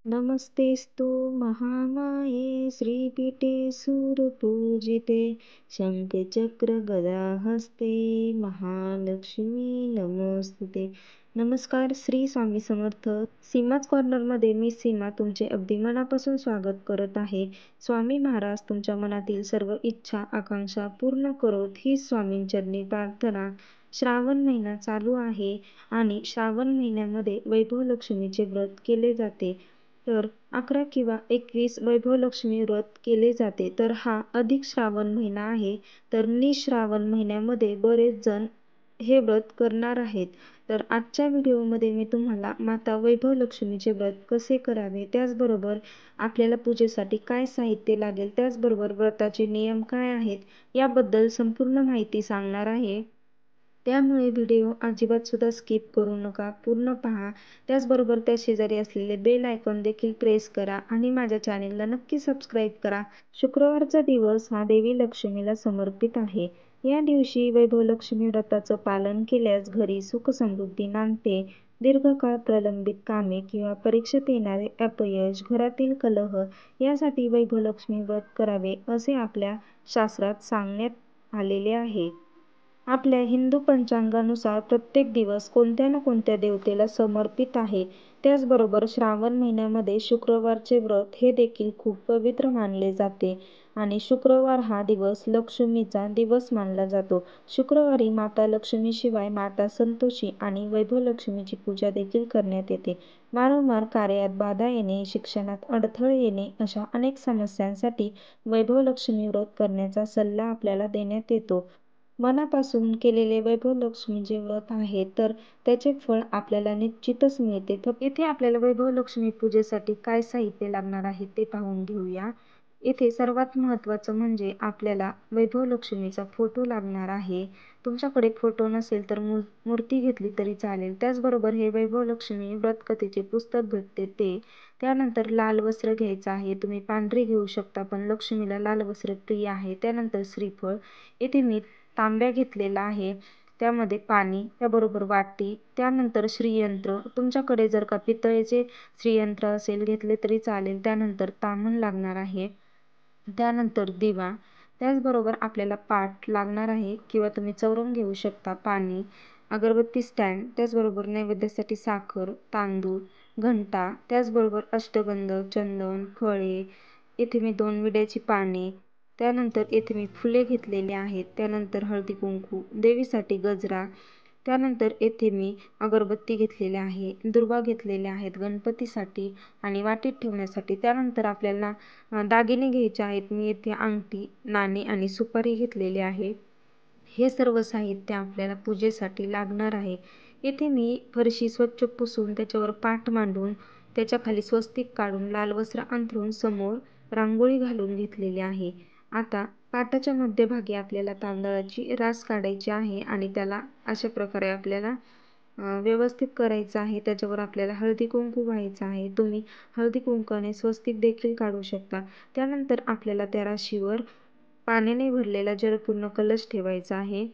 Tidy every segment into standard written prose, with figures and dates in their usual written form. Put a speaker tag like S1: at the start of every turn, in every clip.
S1: नमस्तेस्तु महामाये श्रीपीठे सुरपूजिते शङ्खचक्रगदाहस्ते महालक्ष्मी नमोस्तुते. नमस्कार. श्री स्वामी समर्थ. सीमाच कॉर्नरमध्ये मी सीमा तुमचे अगदी मनापासून स्वागत करत आहे. स्वामी महाराज तुमच्या मनातील सर्व इच्छा आकांक्षा पूर्ण करोत ही स्वामींचरणी प्रार्थना. श्रावण महिना चालू आहे आणि श्रावण महिन्यामध्ये वैभव लक्ष्मीचे व्रत केले जाते. तर 11 किंवा 21 वैभवलक्ष्मी व्रत केले जाते. तर हा अधिक श्रावण महिना आहे. तर निश्रावण महिन्यामध्ये बरेच जण हे व्रत करणार आहेत. तर आजच्या व्हिडिओमध्ये मी तुम्हाला माता वैभवलक्ष्मीचे व्रत कसे करावे, त्याचबरोबर आपल्याला पूजेसाठी काय साहित्य लागेल, त्याचबरोबर व्रताचे नियम काय आहेत याबद्दल संपूर्ण माहिती सांगणार आहे. त्यामुळे व्हिडिओ अजिबात सुद्धा स्किप करू नका, पूर्ण पहा. त्याचबरोबर त्या शेजारी असलेले बेल आयकॉन देखील प्रेस करा आणि माझ्या चॅनेलला नक्की सबस्क्राईब करा. शुक्रवारचा दिवस हा देवी लक्ष्मीला समर्पित आहे. या दिवशी वैभवलक्ष्मी व्रताचं पालन केल्यास घरी सुख समृद्धी नांदते. दीर्घकाळ प्रलंबित कामे किंवा परीक्षेत येणारे अपयश, घरातील कलह यासाठी वैभवलक्ष्मी व्रत करावे असे आपल्या शास्त्रात सांगण्यात आलेले आहे. आपल्या हिंदू पंचांगानुसार प्रत्येक दिवस कोणत्या ना कोणत्या देवतेला समर्पित आहे. त्याचबरोबर श्रावण महिन्यामध्ये शुक्रवारचे व्रत हे देखील खूप पवित्र मानले जाते आणि शुक्रवार हा दिवस लक्ष्मीचा दिवस मानला जातो. शुक्रवारी माता लक्ष्मीशिवाय माता संतोषी आणि वैभवलक्ष्मीची पूजा देखील करण्यात येते. वारंवार कार्यात बाधा येणे, शिक्षणात अडथळे येणे अशा अनेक समस्यांसाठी वैभवलक्ष्मी व्रत करण्याचा सल्ला आपल्याला देण्यात येतो. मनापासून केलेले वैभवलक्ष्मी जे व्रत आहे तर त्याचे फळ आपल्याला निश्चितच मिळते. तर येथे आपल्याला वैभवलक्ष्मी पूजेसाठी काय साहित्य लागणार आहे ते पाहून घेऊया. येथे सर्वात महत्त्वाचं म्हणजे आपल्याला वैभवलक्ष्मीचा फोटो लागणार आहे. तुमच्याकडे फोटो नसेल तर मूर्ती घेतली तरी चालेल. त्याचबरोबर हे वैभवलक्ष्मी व्रतकथेचे पुस्तक भेटते ते. त्यानंतर लाल वस्त्र घ्यायचं आहे. तुम्ही पांढरे घेऊ शकता, पण लक्ष्मीला लाल वस्त्र प्रिय आहे. त्यानंतर श्रीफळ. येथे मी तांब्या घेतलेला आहे, त्यामध्ये पाणी, त्याबरोबर वाटी, त्यानंतर श्रीयंत्र. तुमच्याकडे जर का पितळेचे श्रीयंत्र असेल घेतले तरी चालेल. त्यानंतर ताम्हण लागणार आहे. त्यानंतर दिवा. त्याचबरोबर आपल्याला पाट लागणार आहे किंवा तुम्ही चौरंग घेऊ शकता. पाणी, अगरबत्ती स्टँड, त्याचबरोबर नैवेद्यासाठी साखर, तांदूळ, घंटा, त्याचबरोबर अष्टगंध, चंदन, फळे. येथे मी 2 विड्याची पाने, त्यानंतर येथे मी फुले घेतलेली आहेत. त्यानंतर हळदी कुंकू, देवीसाठी गजरा, त्यानंतर येथे मी अगरबत्ती घेतलेली आहे, दुर्वा घेतलेल्या आहेत गणपतीसाठी आणि वाटीत ठेवण्यासाठी. त्यानंतर आपल्याला दागिने घ्यायचे आहेत. मी येथे अंगठी, नाणे आणि सुपारी घेतलेली आहे. हे सर्व साहित्य आपल्याला पूजेसाठी लागणार आहे. येथे मी फरशी स्वच्छ पुसून त्याच्यावर पाट मांडून त्याच्याखाली स्वस्तिक काढून लाल वस्त्र अंथरून समोर रांगोळी घालून घेतलेली आहे. आता पाटाच्या मध्यभागी आपल्याला तांदळाची रास काढायची आहे आणि त्याला अशा प्रकारे आपल्याला व्यवस्थित करायचं आहे. त्याच्यावर आपल्याला हळदी कुंकू व्हायचं आहे. तुम्ही हळदी कुंकाने स्वस्तिक देखील काढू शकता. त्यानंतर आपल्याला त्या राशीवर पाण्याने भरलेला जलपूर्ण कलश ठेवायचा आहे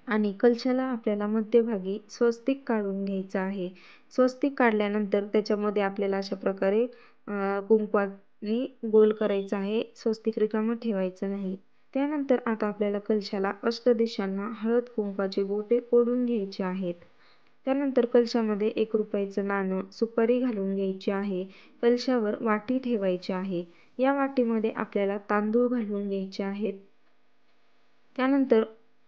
S1: आणि कलशाला आपल्याला मध्यभागी स्वस्तिक काढून घ्यायचं आहे. स्वस्तिक काढल्यानंतर त्याच्यामध्ये आपल्याला अशा प्रकारे कुंकवाने गोल करायचं आहे. स्वस्तिक रिकामं ठेवायचं नाही. त्यानंतर आता आपल्याला कलशाला अष्टदिशांना हळद कुंकवाचे बोटे ओढून घ्यायचे आहेत. त्यानंतर कलशामध्ये 1 रुपयाचं नाणं, सुपारी घालून घ्यायची आहे. कलशावर वाटी ठेवायची आहे. या वाटीमध्ये आपल्याला तांदूळ घालून घ्यायचे आहेत. त्यानंतर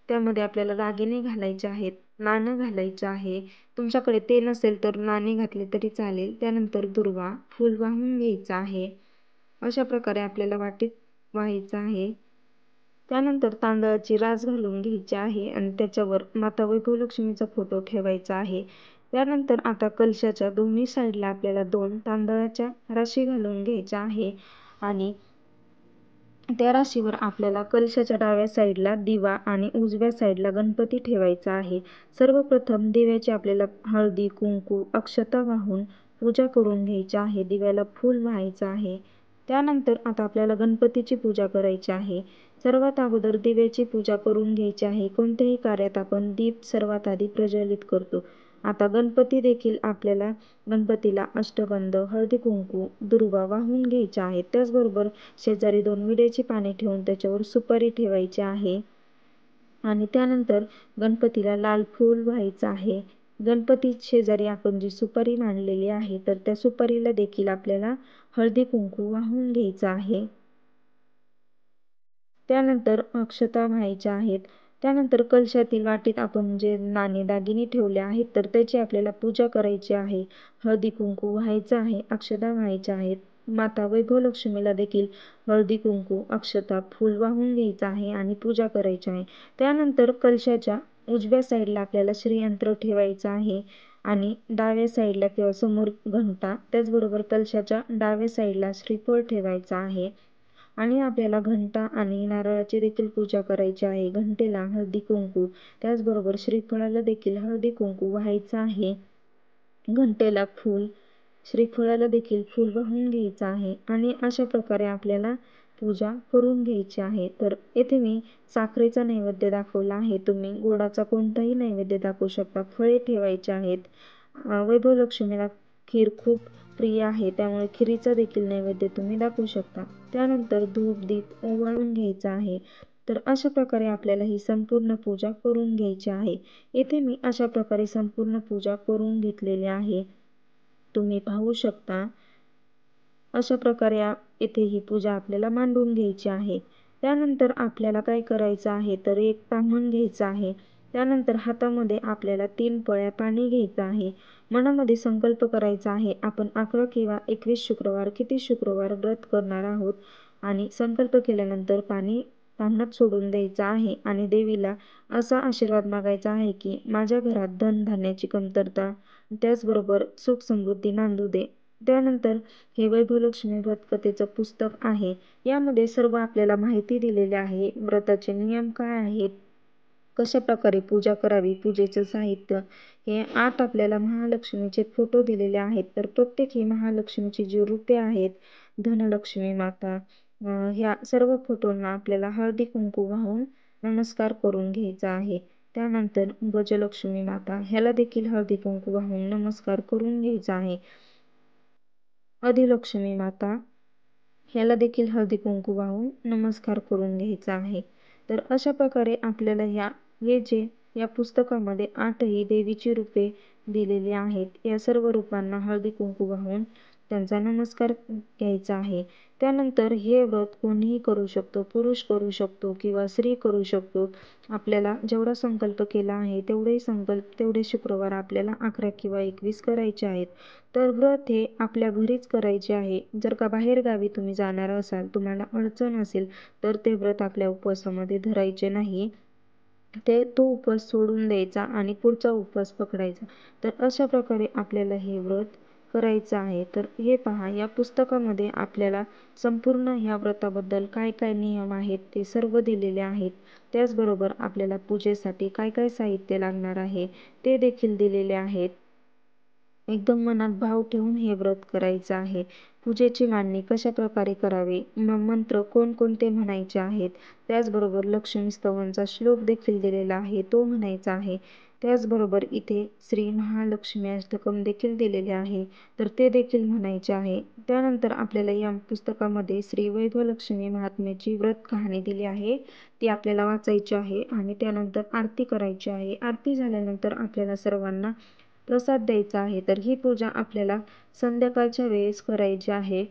S1: त्यामध्ये आपल्याला दागिने घालायचे आहेत, नाणं घालायचं आहे. तुमच्याकडे ते नसेल तर नाणे घातले तरी चालेल. त्यानंतर दुर्वा, फूल वाहून घ्यायचं आहे. अशा प्रकारे आपल्याला वाटीत व्हायचं आहे. त्यानंतर तांदळाची रास घालून घ्यायची आहे आणि त्याच्यावर माता वैभवलक्ष्मीचा फोटो ठेवायचा आहे. त्यानंतर आता कलशाच्या दोन्ही साईडला आपल्याला 2 तांदळाच्या राशी घालून घ्यायच्या आहे आणि त्या राशीवर आपल्याला कलशाच्या डाव्या साईडला दिवा आणि उजव्या साईडला गणपती ठेवायचा आहे. सर्वप्रथम दिव्याची आपल्याला हळदी, कुंकू, अक्षता वाहून पूजा करून घ्यायची आहे. दिव्याला फूल व्हायचं आहे. त्यानंतर आता आपल्याला गणपतीची पूजा करायची आहे. सर्वात अगोदर दिव्याची पूजा करून घ्यायची आहे. कोणत्याही कार्यात आपण दीप सर्वात आधी प्रज्वलित करतो. आता गणपती देखील आपल्याला गणपतीला अष्टगंध, हळदी कुंकू, दुर्वा वाहून घ्यायचे आहे. त्याचबरोबर शेजारी 2 विड्याची पाने ठेवून त्याच्यावर सुपारी ठेवायची आहे. आणि त्यानंतर गणपतीला लाल फूल व्हायचं आहे. गणपती शेजारी आपण जी सुपारी मांडलेली आहे तर त्या सुपारीला देखील आपल्याला हळदी कुंकू वाहून घ्यायचं आहे. त्यानंतर अक्षता व्हायच्या आहेत. त्यानंतर कलशातील वाटीत आपण जे नाणे दागिने ठेवले आहेत तर त्याची आपल्याला पूजा करायची आहे. हळदी कुंकू व्हायचं आहे, अक्षता व्हायच्या आहेत. माता वैभवलक्ष्मीला देखील हळदी कुंकू, अक्षता, फूल वाहून घ्यायचं आहे आणि पूजा करायची आहे. त्यानंतर कलशाच्या उजव्या साईडला आपल्याला श्रीयंत्र ठेवायचं आहे आणि डाव्या साईडला किंवा समोर घंटा, त्याचबरोबर कलशाच्या डाव्या साईडला श्रीफळ ठेवायचं आहे. आणि आपल्याला घंटा आणि नारळाची देखील पूजा करायची आहे. घंटेला हळदी कुंकू, त्याचबरोबर श्रीफळाला देखील हळदी कुंकू व्हायचं आहे. घंटेला फूल, श्रीफळाला देखील फूल वाहून घ्यायचं आहे आणि अशा प्रकारे आपल्याला पूजा करून घ्यायची आहे. तर येथे मी साखरेचा नैवेद्य दाखवला आहे. तुम्ही गोडाचा कोणताही नैवेद्य दाखवू शकता. फळे ठेवायचे आहेत. वैभवलक्ष्मीला खीर खूप प्रिय आहे, त्यामुळे खिरीचा देखील नैवेद्य तुम्ही दाखवू शकता. त्यानंतर धूप दीप ओवाळून घ्यायचा आहे. तर अशा प्रकारे आपल्याला ही संपूर्ण पूजा करून घ्यायची आहे. येथे मी अशा प्रकारे संपूर्ण पूजा करून घेतलेली आहे. तुम्ही पाहू शकता. अशा प्रकारे येथे ही पूजा आपल्याला मांडून घ्यायची आहे. त्यानंतर आपल्याला काय करायचं आहे तर एक ताम्हण घ्यायचं आहे. त्यानंतर हातामध्ये आपल्याला 3 पळ्या पाणी घ्यायचं आहे. मनामध्ये संकल्प करायचा आहे, आपण 11 किंवा 21 शुक्रवार, किती शुक्रवार व्रत करणार आहोत आणि संकल्प केल्यानंतर पाणी ताम्हणात सोडून द्यायचं आहे आणि देवीला असा आशीर्वाद मागायचा आहे की माझ्या घरात धनधान्याची कमतरता, त्याचबरोबर सुख समृद्धी नांदू दे. त्यानंतर हे वैभवलक्ष्मी व्रत कथेचं पुस्तक आहे. यामध्ये सर्व आपल्याला माहिती दिलेली आहे. व्रताचे नियम काय आहेत, कशा प्रकारे पूजा करावी, पूजेचं साहित्य, हे 8 आपल्याला महालक्ष्मीचे फोटो दिलेले आहेत. तर प्रत्येक ही महालक्ष्मीची जी रूपे आहेत, धनलक्ष्मी माता, ह्या सर्व फोटोंना आपल्याला हळदी कुंकू वाहून नमस्कार करून घ्यायचा आहे. त्यानंतर गजलक्ष्मी माता, ह्याला देखील हळदी कुंकू वाहून नमस्कार करून घ्यायचा आहे. आदिलक्ष्मी माता, ह्याला देखील हळदी कुंकू वाहून नमस्कार करून घ्यायचा आहे. तर अशा प्रकारे आपल्याला हे जे या पुस्तकामध्ये 8ही देवीची रूपे दिलेली आहेत, या सर्व रूपांना हळदी कुंकू वाहून त्यांचा नमस्कार घ्यायचा आहे. त्यानंतर हे व्रत कोणीही करू शकतो, पुरुष करू शकतो किंवा स्त्री करू शकतो. आपल्याला जेवढा संकल्प केला आहे तेवढे शुक्रवार आपल्याला 11 किंवा 21 करायचे आहेत. तर व्रत हे आपल्या घरीच करायचे आहे. जर का बाहेरगावी तुम्ही जाणार असाल, तुम्हाला अडचण असेल तर ते व्रत आपल्या उपवासामध्ये धरायचे नाही. तो उपवास सोडून द्यायचा आणि पुढचा उपवास पकडायचा. तर अशा प्रकारे आपल्याला हे व्रत करायचं आहे. तर हे पहा, या पुस्तकामध्ये आपल्याला संपूर्ण ह्या व्रताबद्दल काय काय नियम आहेत ते सर्व दिलेले आहेत. त्याचबरोबर आपल्याला पूजेसाठी काय काय साहित्य लागणार आहे ते देखील दिलेले आहेत. एकदम मनात भाव ठेवून हे व्रत करायचं आहे. पूजेची मांडणी कशा प्रकारे करावी, मंत्र कोणकोणते म्हणायचे आहेत, त्याचबरोबर लक्ष्मी स्तवांचा श्लोक देखील दिलेला आहे, तो म्हणायचा आहे. त्याचबरोबर इथे श्री महालक्ष्मी अष्टकम देखील दिलेले आहे, तर ते देखील म्हणायचे आहे. त्यानंतर आपल्याला या पुस्तकामध्ये श्री वैभवलक्ष्मी महात्म्याची व्रत कहाणी दिली आहे, ती आपल्याला वाचायची आहे आणि त्यानंतर आरती करायची आहे. आरती झाल्यानंतर आपल्याला सर्वांना प्रसाद द्यायचा आहे. तर ही पूजा आपल्याला संध्याकाळच्या वेळेस करायची आहे.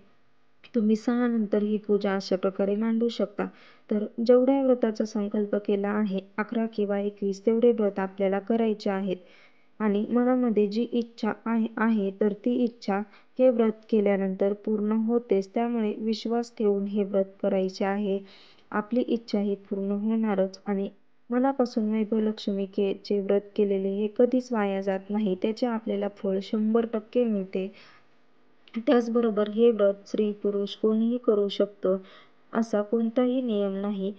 S1: तुम्ही 6 नंतर ही पूजा अशा प्रकारे मांडू शकता. तर जेवढ्या व्रताचा संकल्प केला आहे, 11 किंवा 21 तेवढे व्रत आपल्याला करायचे आहेत. आणि मनामध्ये जी इच्छा आहे तर ती इच्छा हे व्रत केल्यानंतर पूर्ण होतेच. त्यामुळे विश्वास ठेवून हे व्रत करायचे आहे. आपली इच्छा ही पूर्ण होणारच आणि मनापासून वैभवलक्ष्मीचे व्रत केलेले हे कधीच वाया जात नाही. त्याचे आपल्याला फळ 100% मिळते. त्याचबरोबर हे व्रत स्त्री पुरुष कोणीही करू शकतो, असा कोणताही नियम नाही.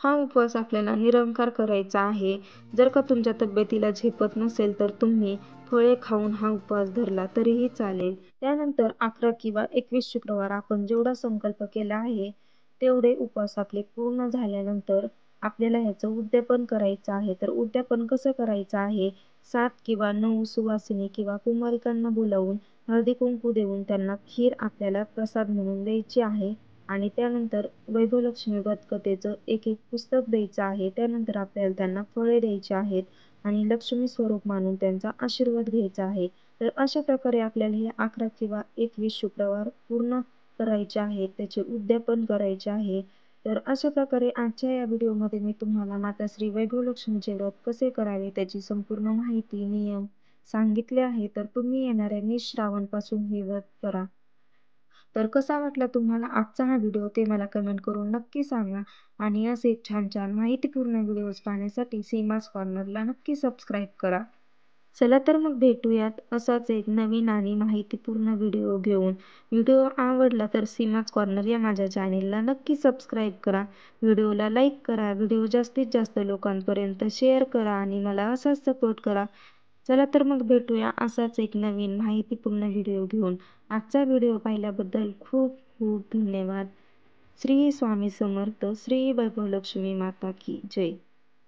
S1: हा उपवास आपल्याला निरंकार करायचा आहे. जर का तुमच्या तब्येतीला झेपत नसेल तर तुम्ही फळे खाऊन हा उपवास धरला तरीही चालेल. त्यानंतर 11 किंवा 21 शुक्रवार आपण जेवढा संकल्प केला आहे तेवढे उपवास आपले पूर्ण झाल्यानंतर आपल्याला ह्याचं उद्यापन करायचं आहे. तर उद्यापन कसं करायचं आहे? 7 किंवा 9 सुवासिनी किंवा कुमारिकांना बोलावून हळदी-कुंकू देऊन त्यांना खीर आपल्याला प्रसाद म्हणून द्यायची आहे. आणि त्यानंतर वैभवलक्ष्मी व्रतकथेचं एक पुस्तक द्यायचं आहे. त्यानंतर आपल्याला त्यांना फळे द्यायची आहेत आणि लक्ष्मी स्वरूप मानून त्यांचा आशीर्वाद घ्यायचा आहे. तर अशा प्रकारे आपल्याला हे 11 किंवा 21 शुक्रवार पूर्ण करायचे आहेत. त्याचे उद्यापन करायचे आहे. तर अशा प्रकारे आजच्या या व्हिडिओमध्ये मी तुम्हाला माता श्री वैभवलक्ष्मीचे व्रत कसे करावे त्याची संपूर्ण माहिती, नियम सांगितले आहे. तर तुम्ही येणाऱ्या श्रावणपासून हे व्रत करा. तर कसा वाटला तुम्हाला आजचा हा व्हिडिओ ते मला कमेंट करून नक्की सांगा. आणि असे छान छान माहितीपूर्ण व्हिडिओज पाहण्यासाठी सीमाज कॉर्नरला नक्की सबस्क्राईब करा. चला तर मग भेटूयात असाच एक नवीन आणि माहितीपूर्ण व्हिडिओ घेऊन. व्हिडिओ आवडला तर सीमाज कॉर्नर या माझ्या चॅनेलला नक्की सबस्क्राईब करा. व्हिडिओला लाईक करा. व्हिडिओ जास्तीत जास्त लोकांपर्यंत शेअर करा आणि मला असाच सपोर्ट करा. चला तर मग भेटूया असाच एक नवीन माहितीपूर्ण व्हिडिओ घेऊन. आजचा व्हिडिओ पाहिल्याबद्दल खूप खूप धन्यवाद. श्री स्वामी समर्थ. श्री वैभवलक्ष्मी माता की जय.